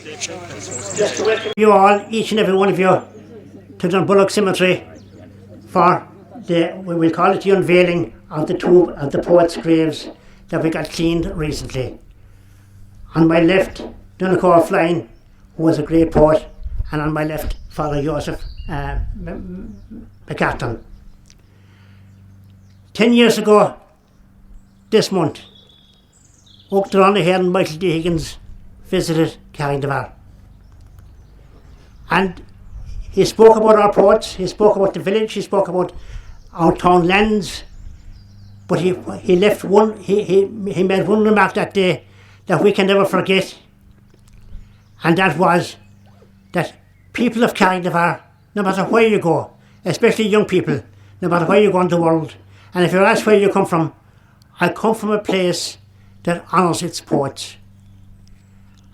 Just to welcome you all, each and every one of you, to Dunbulloge Cemetery for we'll call it the unveiling of the two of the poets' graves that we got cleaned recently. On my left, Dunbulloge Flynn, who was a great poet, and on my left, Father Joseph McCartan. 10 years ago, this month, Dunbulloge and Michael D. Higgins visited Carraig. And he spoke about our poets, he spoke about the village, he spoke about our town lands, but he left one, he made one remark that day that we can never forget, and that was that people of Carraig, no matter where you go, especially young people, no matter where you go in the world, and if you're asked where you come from, I come from a place that honours its poets.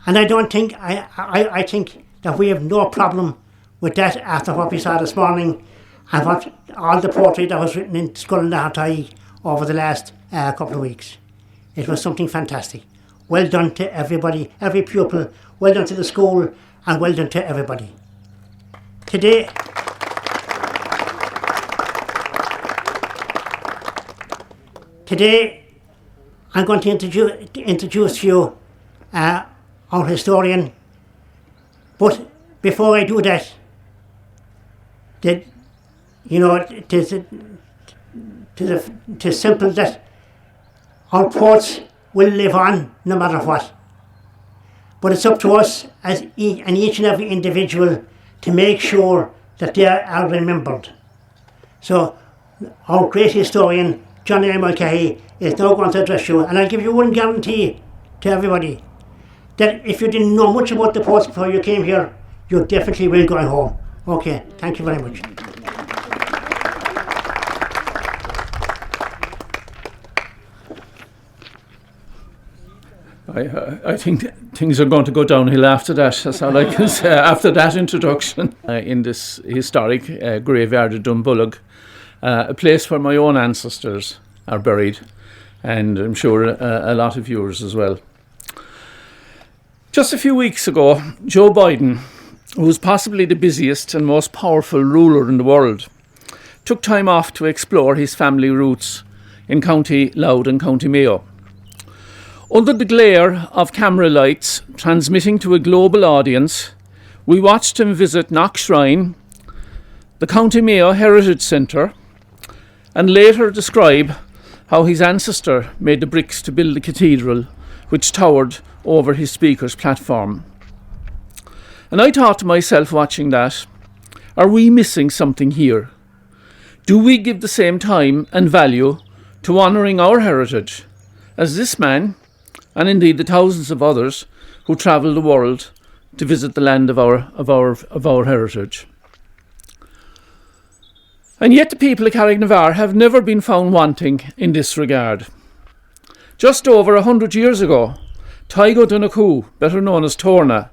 And I don't think, I think that we have no problem with that after what we saw this morning and what all the poetry that was written in Dunbulloge over the last couple of weeks. It was something fantastic. Well done to everybody, every pupil, well done to the school, and well done to everybody. Today, I'm going to introduce you our historian, but before I do that, it is simple that our poets will live on no matter what. But it's up to us as each and every individual to make sure that they are remembered. So our great historian, John Mulcahy, is now going to address you, and I'll give you one guarantee to everybody, that if you didn't know much about the poets before you came here, you definitely will going home. Okay, thank you very much. I think things are going to go downhill after that. That's all I can say after that introduction. In this historic graveyard at Dunbulloge, a place where my own ancestors are buried, and I'm sure a lot of yours as well. Just a few weeks ago, Joe Biden, who is possibly the busiest and most powerful ruler in the world, took time off to explore his family roots in County Louth and County Mayo. Under the glare of camera lights transmitting to a global audience, we watched him visit Knock Shrine, the County Mayo Heritage Centre, and later describe how his ancestor made the bricks to build the cathedral, which towered over his speaker's platform. And I thought to myself watching that, are we missing something here? Do we give the same time and value to honouring our heritage as this man, and indeed the thousands of others who travel the world to visit the land of our heritage? And yet the people of Carraig have never been found wanting in this regard. Just over 100 years ago, Tygo Dunbulloge, better known as Torna,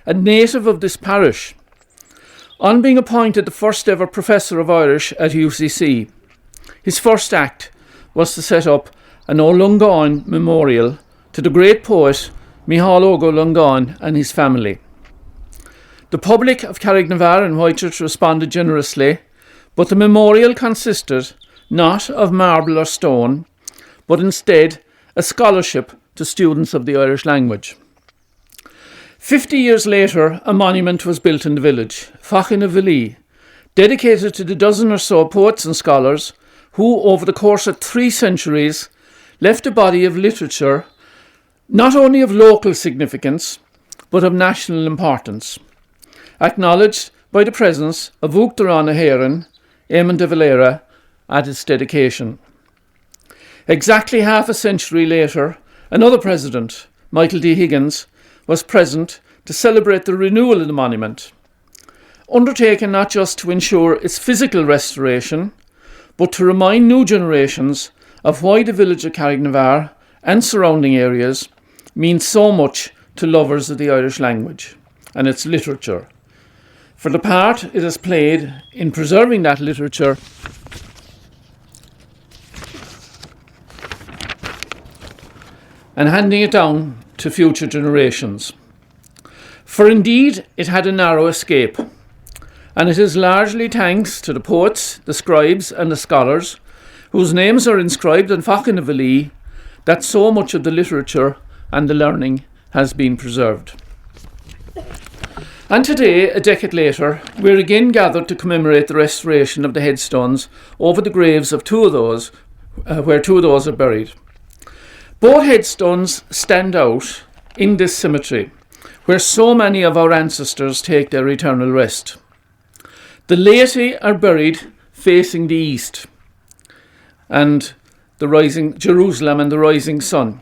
a native of this parish, on being appointed the first ever Professor of Irish at UCC, his first act was to set up an O'Lungain memorial to the great poet Micheál O'Lungain and his family. The public of Carraig and Whitechurch responded generously, but the memorial consisted not of marble or stone, but instead a scholarship to students of the Irish language. 50 years later, a monument was built in the village, Fachin of Vili, dedicated to the dozen or so poets and scholars who, over the course of 3 centuries, left a body of literature not only of local significance, but of national importance, acknowledged by the presence of Uachtaráin Éireann, Eamon de Valera, at its dedication. Exactly half a century later, another president, Michael D. Higgins, was present to celebrate the renewal of the monument, undertaken not just to ensure its physical restoration, but to remind new generations of why the village of Carraig and surrounding areas means so much to lovers of the Irish language and its literature, for the part it has played in preserving that literature and handing it down to future generations. For indeed it had a narrow escape, and it is largely thanks to the poets, the scribes and the scholars, whose names are inscribed on Fachan na Bhilí, that so much of the literature and the learning has been preserved. And today, a decade later, we're again gathered to commemorate the restoration of the headstones over the graves of where two of those are buried. Both headstones stand out in this cemetery, where so many of our ancestors take their eternal rest. The laity are buried facing the east, and the rising Jerusalem and the rising sun.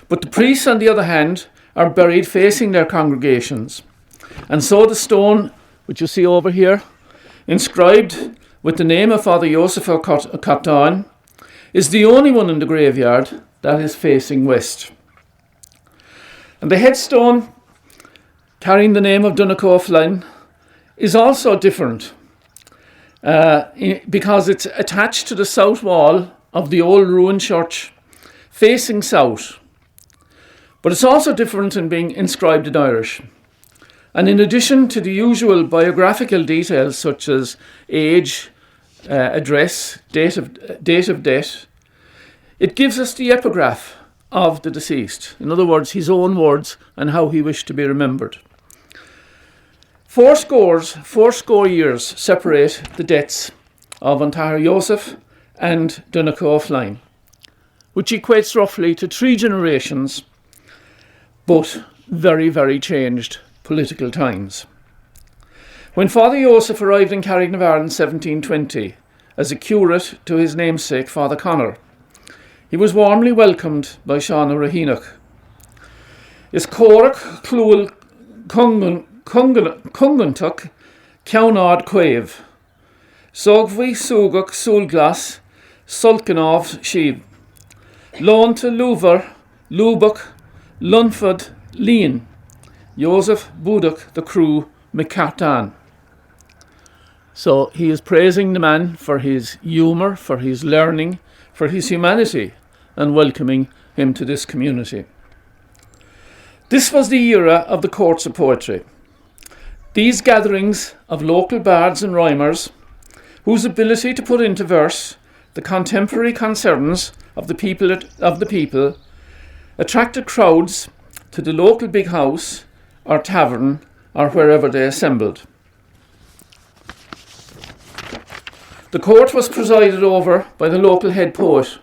But the priests, on the other hand, are buried facing their congregations. And so the stone, which you see over here, inscribed with the name of Father Joseph O'Cotton, is the only one in the graveyard that is facing west. And the headstone carrying the name of Dunbulloge O'Flynn is also different because it's attached to the south wall of the old ruined church facing south. But it's also different in being inscribed in Irish. And in addition to the usual biographical details such as age, address, date of death, it gives us the epigraph of the deceased. In other words, his own words and how he wished to be remembered. Fourscore years separate the deaths of Father Joseph and Dunbulloge O'Flynn, which equates roughly to 3 generations, but very, very changed political times. When Father Joseph arrived in Carraig in 1720 as a curate to his namesake Father Connor, he was warmly welcomed by Seán Rahinoch. Is Carraig clúil cungantach ceannád cuimh, sogmhaí súgach súlglas sulcanóv siad, lónta lúvar lúbach lunfad líon, Joseph Budach the crew McCartan. So he is praising the man for his humour, for his learning, for his humanity, and welcoming him to this community. This was the era of the courts of poetry. These gatherings of local bards and rhymers, whose ability to put into verse the contemporary concerns of the people attracted crowds to the local big house or tavern or wherever they assembled. The court was presided over by the local head poet,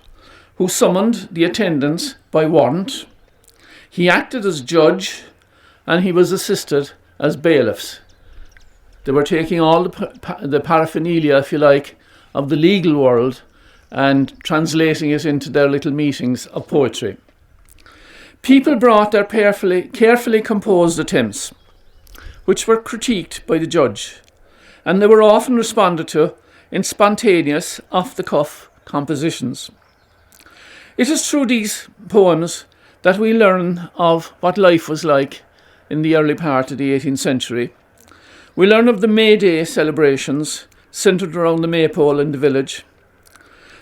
who summoned the attendants by warrant. He acted as judge, and he was assisted as bailiffs. They were taking all the paraphernalia, if you like, of the legal world and translating it into their little meetings of poetry. People brought their carefully composed attempts, which were critiqued by the judge, and they were often responded to in spontaneous, off-the-cuff compositions. It is through these poems that we learn of what life was like in the early part of the 18th century. We learn of the May Day celebrations centred around the maypole in the village.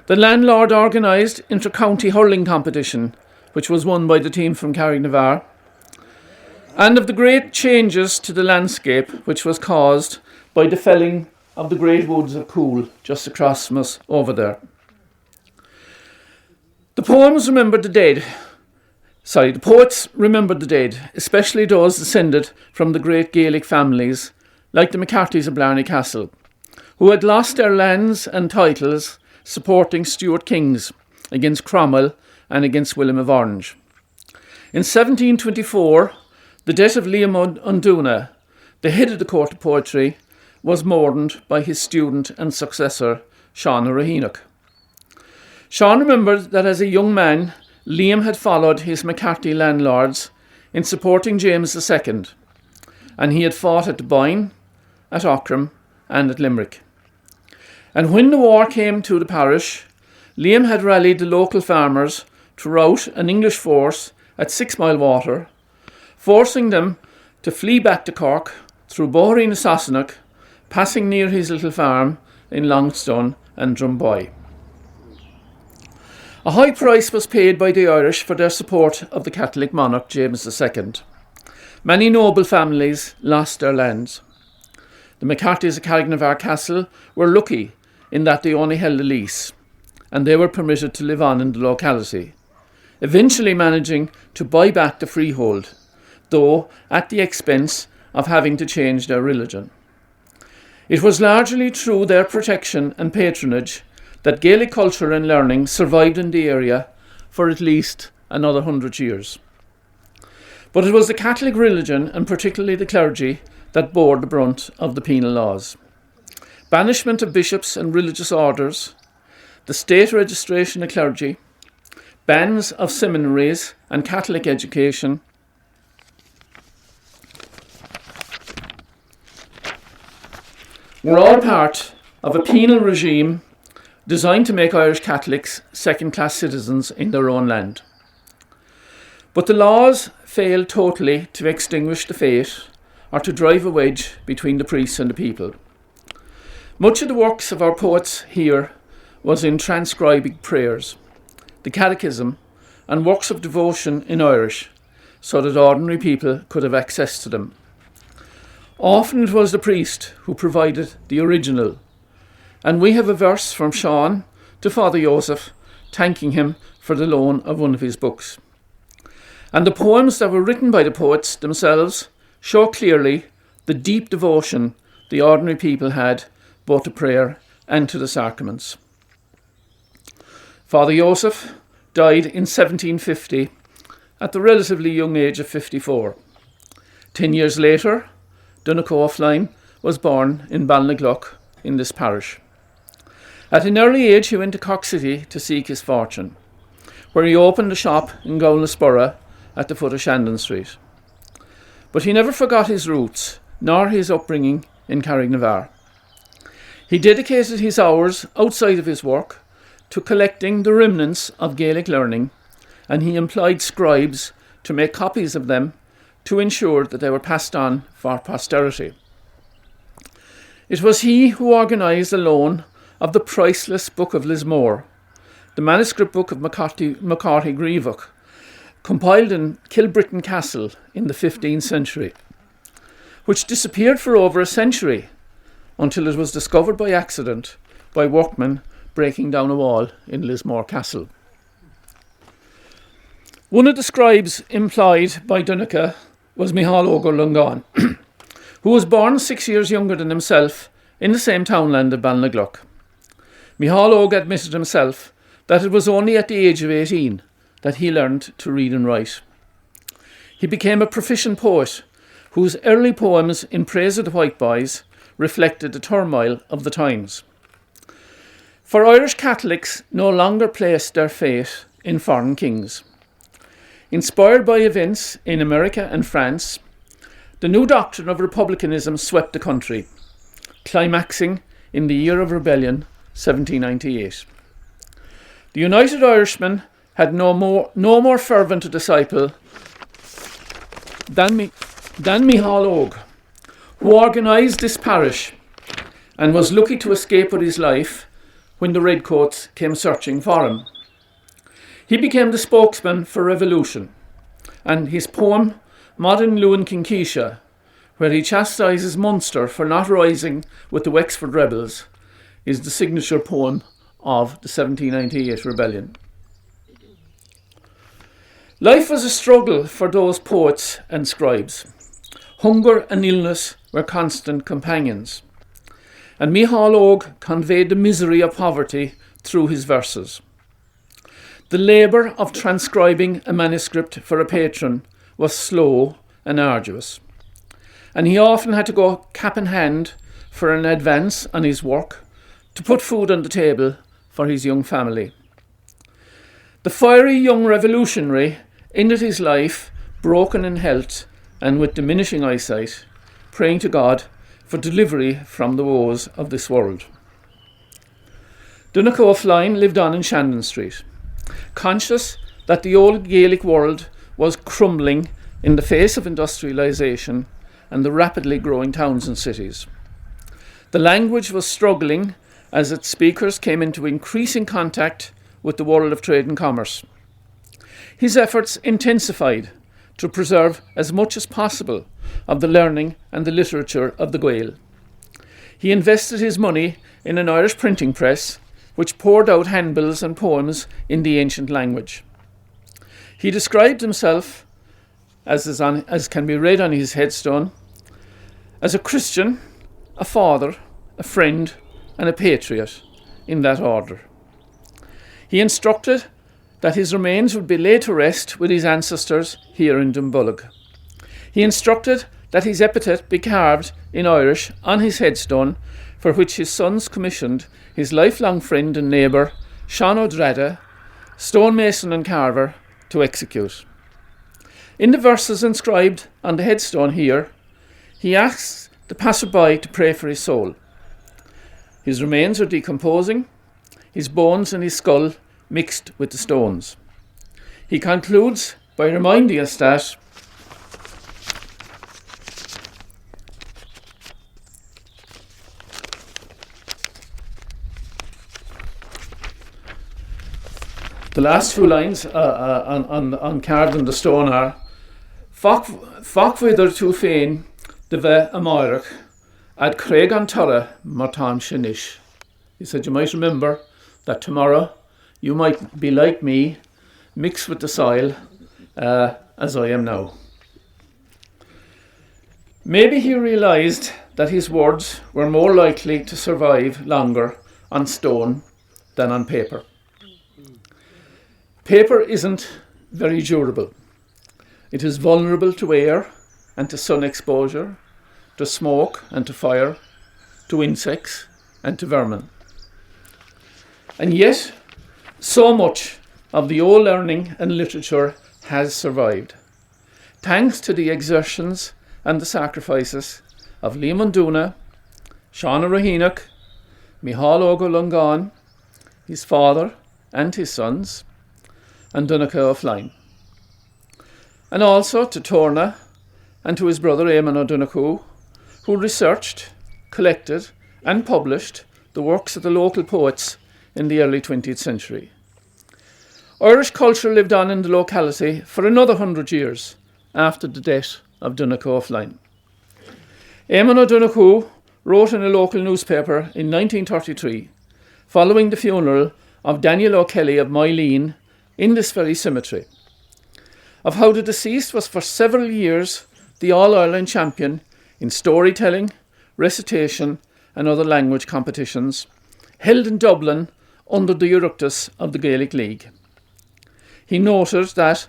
The landlord organised inter-county hurling competition, which was won by the team from Carraig na and of the great changes to the landscape which was caused by the felling of the great woods of Cool just across from us over there. The poets remembered the dead, especially those descended from the great Gaelic families, like the McCarthys of Blarney Castle, who had lost their lands and titles supporting Stuart kings against Cromwell and against William of Orange. In 1724, the death of Liam O'Doona, the head of the court of poetry, was mourned by his student and successor, Seán Rahinoch. Seán remembered that as a young man, Liam had followed his McCarthy landlords in supporting James II, and he had fought at Boyne, at Aughrim, and at Limerick. And when the war came to the parish, Liam had rallied the local farmers to rout an English force at 6 Mile Water, forcing them to flee back to Cork through Bohereen and Sassenach, passing near his little farm in Longstone and Drumboy. A high price was paid by the Irish for their support of the Catholic monarch James II. Many noble families lost their lands. The McCarthy's of Carraig Castle were lucky in that they only held a lease, and they were permitted to live on in the locality, eventually managing to buy back the freehold, though at the expense of having to change their religion. It was largely through their protection and patronage that Gaelic culture and learning survived in the area for at least another 100 years. But it was the Catholic religion, and particularly the clergy, that bore the brunt of the penal laws. Banishment of bishops and religious orders, the state registration of clergy, bans of seminaries and Catholic education, were all part of a penal regime designed to make Irish Catholics second-class citizens in their own land. But the laws failed totally to extinguish the faith or to drive a wedge between the priests and the people. Much of the works of our poets here was in transcribing prayers, the catechism, and works of devotion in Irish, so that ordinary people could have access to them. Often it was the priest who provided the original, and we have a verse from Sean to Father Joseph thanking him for the loan of one of his books. And the poems that were written by the poets themselves show clearly the deep devotion the ordinary people had both to prayer and to the sacraments. Father Joseph died in 1750 at the relatively young age of 54. 10 years later, Dunbulloge O'Flynn was born in Ballinaglock in this parish. At an early age he went to Cork City to seek his fortune, where he opened a shop in Gownaspurra at the foot of Shandon Street. But he never forgot his roots, nor his upbringing in Carraig. He dedicated his hours outside of his work to collecting the remnants of Gaelic learning, and he employed scribes to make copies of them to ensure that they were passed on for posterity. It was he who organised the loan of the priceless Book of Lismore, the manuscript book of McCarthy Grievach, compiled in Kilbrittain Castle in the 15th century, which disappeared for over a century until it was discovered by accident by workmen breaking down a wall in Lismore Castle. One of the scribes employed by Dunbulloge was Micheál Óg Lungan, who was born 6 years younger than himself in the same townland of Ballinaglock. Micheál Óg admitted himself that it was only at the age of 18 that he learned to read and write. He became a proficient poet whose early poems in praise of the white boys reflected the turmoil of the times. For Irish Catholics no longer placed their faith in foreign kings. Inspired by events in America and France, the new doctrine of republicanism swept the country, climaxing in the year of rebellion, 1798. The United Irishmen had no more fervent a disciple than Micheál Óg, who organised this parish and was lucky to escape with his life when the redcoats came searching for him. He became the spokesman for revolution, and his poem Modern Luan Kinkisha, where he chastises Munster for not rising with the Wexford rebels, is the signature poem of the 1798 rebellion. Life was a struggle for those poets and scribes. Hunger and illness were constant companions, and Micheál Óg conveyed the misery of poverty through his verses. The labour of transcribing a manuscript for a patron was slow and arduous, and he often had to go cap in hand for an advance on his work to put food on the table for his young family. The fiery young revolutionary ended his life broken in health and with diminishing eyesight, praying to God for delivery from the woes of this world. Dunbulloge O'Flynn lived on in Shandon Street, conscious that the old Gaelic world was crumbling in the face of industrialisation and the rapidly growing towns and cities. The language was struggling as its speakers came into increasing contact with the world of trade and commerce. His efforts intensified to preserve as much as possible of the learning and the literature of the Gael. He invested his money in an Irish printing press, which poured out handbills and poems in the ancient language. He described himself, as can be read on his headstone, as a Christian, a father, a friend, and a patriot, in that order. He instructed that his remains would be laid to rest with his ancestors here in Dunbulloge. He instructed that his epithet be carved in Irish on his headstone, for which his sons commissioned his lifelong friend and neighbour, Sean O'Drada, stonemason and carver, to execute. In the verses inscribed on the headstone here, he asks the passerby to pray for his soul. His remains are decomposing, his bones and his skull mixed with the stones. He concludes by reminding us that the last few lines on carved on the stone are Fach wither tu féin de bheith amárach ad Carraig an Torra mar tam shinish. He said, you might remember that tomorrow you might be like me, mixed with the soil, as I am now. Maybe he realised that his words were more likely to survive longer on stone than on paper. Paper isn't very durable. It is vulnerable to air and to sun exposure, to smoke and to fire, to insects and to vermin. And yet, so much of the old learning and literature has survived, thanks to the exertions and the sacrifices of Liam Duna, Sean O'Rahinach, Micheál Óga Lungan, his father and his sons, and Donnacha O'Flynn. And also to Torna and to his brother Éamon O'Donoghue, who researched, collected and published the works of the local poets in the early 20th century. Irish culture lived on in the locality for another 100 years after the death of Donnacha O'Flynn. Éamon O'Donoghue wrote in a local newspaper in 1933, following the funeral of Daniel O'Kelly of Moyleen in this very cemetery, of how the deceased was for several years the All-Ireland champion in storytelling, recitation and other language competitions held in Dublin under the Oireachtas of the Gaelic League. He noted that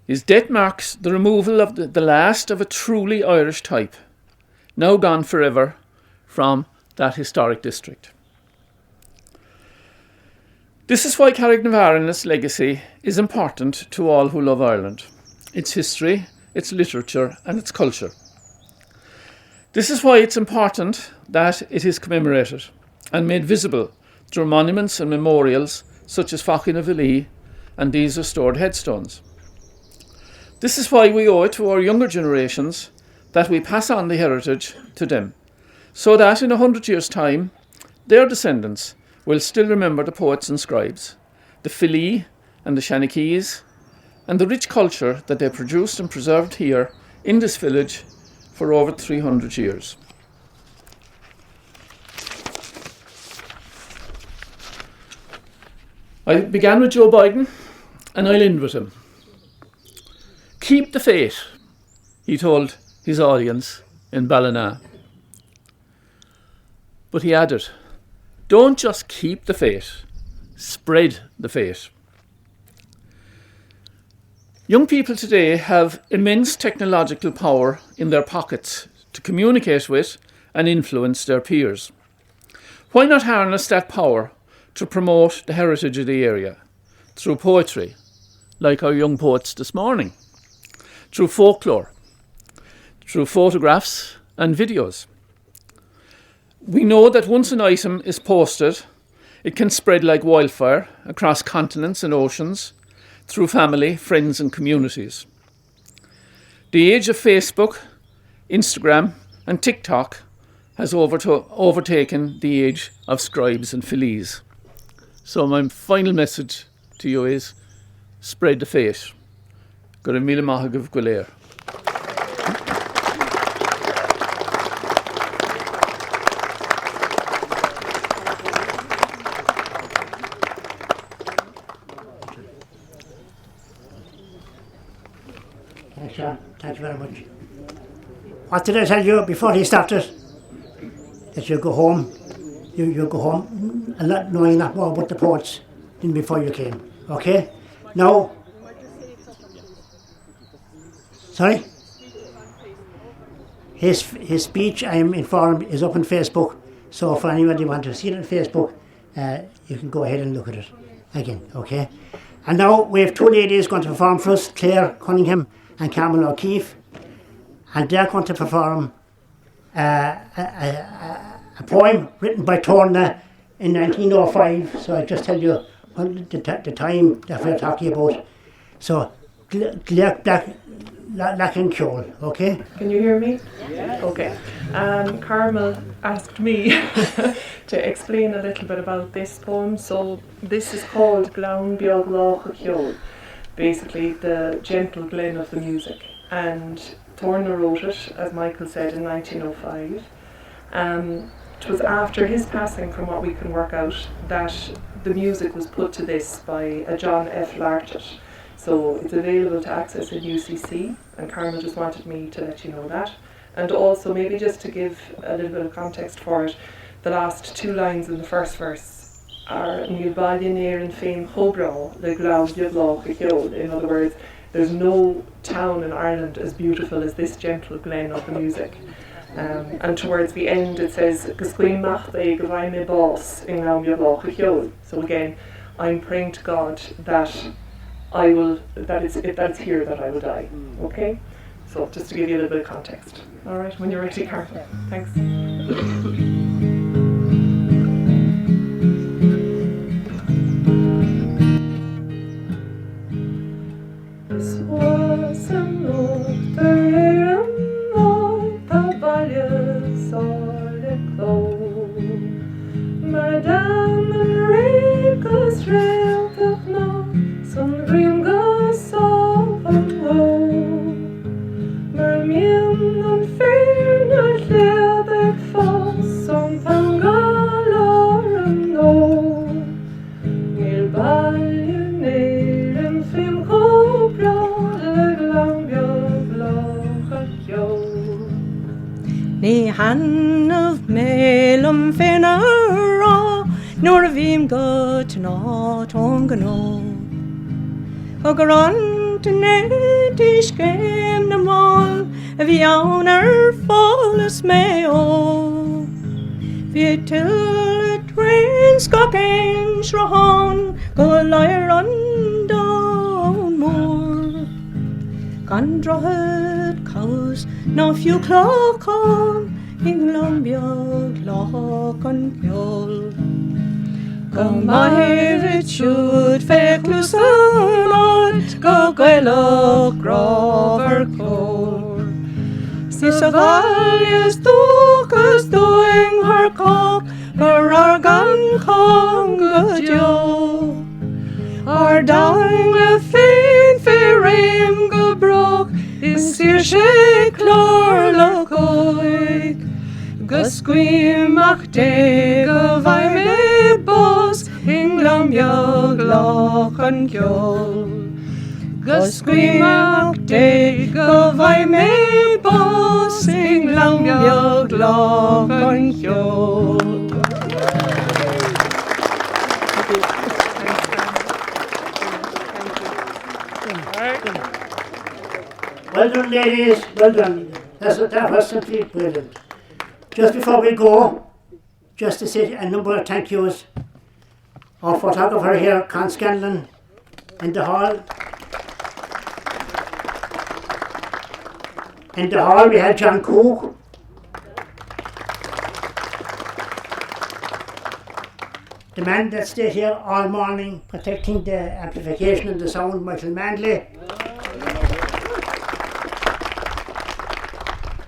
his death marks the removal of the last of a truly Irish type, now gone forever from that historic district. This is why Carraig and its legacy is important to all who love Ireland, its history, its literature and its culture. This is why it's important that it is commemorated and made visible through monuments and memorials such as Fachin of Vili and these restored headstones. This is why we owe it to our younger generations that we pass on the heritage to them, so that in 100 years' time, their descendants will still remember the poets and scribes, the Fili and the Shanakees, and the rich culture that they produced and preserved here in this village for over 300 years. I began with Joe Biden, and I'll end with him. Keep the faith, he told his audience in Ballina. But he added, don't just keep the faith, spread the faith. Young people today have immense technological power in their pockets to communicate with and influence their peers. Why not harness that power to promote the heritage of the area through poetry, like our young poets this morning, through folklore, through photographs and videos? We know that once an item is posted, it can spread like wildfire across continents and oceans, through family, friends and communities. The age of Facebook, Instagram and TikTok has overtaken the age of scribes and filis. So my final message to you is, spread the faith. Gur míle maith go léir. Thanks, John. Thank you very much. What did I tell you before he started? That you go home, you go home and not knowing that more about the poets than before you came. Okay? Now, sorry? His speech, I am informed, is up on Facebook. So for anybody who wants to see it on Facebook, you can go ahead and look at it again. Okay? And now we have two ladies going to perform for us, Claire Cunningham and Carmel O'Keefe, and they're going to perform a poem written by Torna in 1905. So I just tell you the time that we're talking about. So, Black and Kjol, okay? Can you hear me? Yeah. Okay. Carmel asked me to explain a little bit about this poem. So this is called Dunbulloge Kjol, basically the gentle glen of the music. And Torna wrote it, as Michael said, in 1905. It was after his passing, from what we can work out, that the music was put to this by a John F. Larchett. So it's available to access in UCC, and Carmel just wanted me to let you know that. And also, maybe just to give a little bit of context for it, the last two lines in the first verse are Níl baile near in féin chobrá le Dunbulloge Kjol. In other words, there's no town in Ireland as beautiful as this gentle glen of the music. And towards the end it says Gysgwynach é go bhaith mé bás in Dunbulloge Kjol. So again, I'm praying to God that it's here that I will die. Okay? So just to give you a little bit of context. Alright, when you're ready, Carmel. Thanks. This was a note the value solid glow. Madame Enrico's strength of no some dream goes of a woe. Mermion and fear not leather falls some pangalor and no. Near value near and film cobra le Dunbulloge Kjol. Ní han of melum finara nor vim go to not on gno. Ogron to netish game the mall of yowner falls mayo. Vi till it rains cocking shrohon go lyre on down more. Gandrohed cows no few clock on in Dunbulloge Kjol. Go mair should feclus not go gwelo grover cor. Sis a valius ducus doing her cock her argan conga jo. Our dying a fain ferim go broke is sir she clor locoig. Gysgwynach de go bhaith mé bás in Dunbulloge Kjol. Gysgwynach de go bhaith mé bás in Dunbulloge Kjol. Well done, ladies. Well done. That was simply brilliant. Just before we go, just to say a number of thank yous. Our photographer here, Con Scanlon, in the hall. In the hall we had John Cook. The man that stayed here all morning protecting the amplification and the sound, Michael Manley.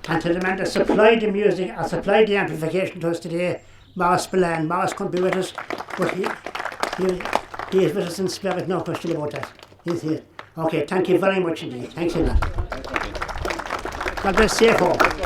And to the man that supplied the music and supplied the amplification to us today, Maurice Spillane. Maurice couldn't be with us, but he is with us in spirit, no question about that. He's here. Okay, thank you very much indeed. Thanks a lot. God bless you all.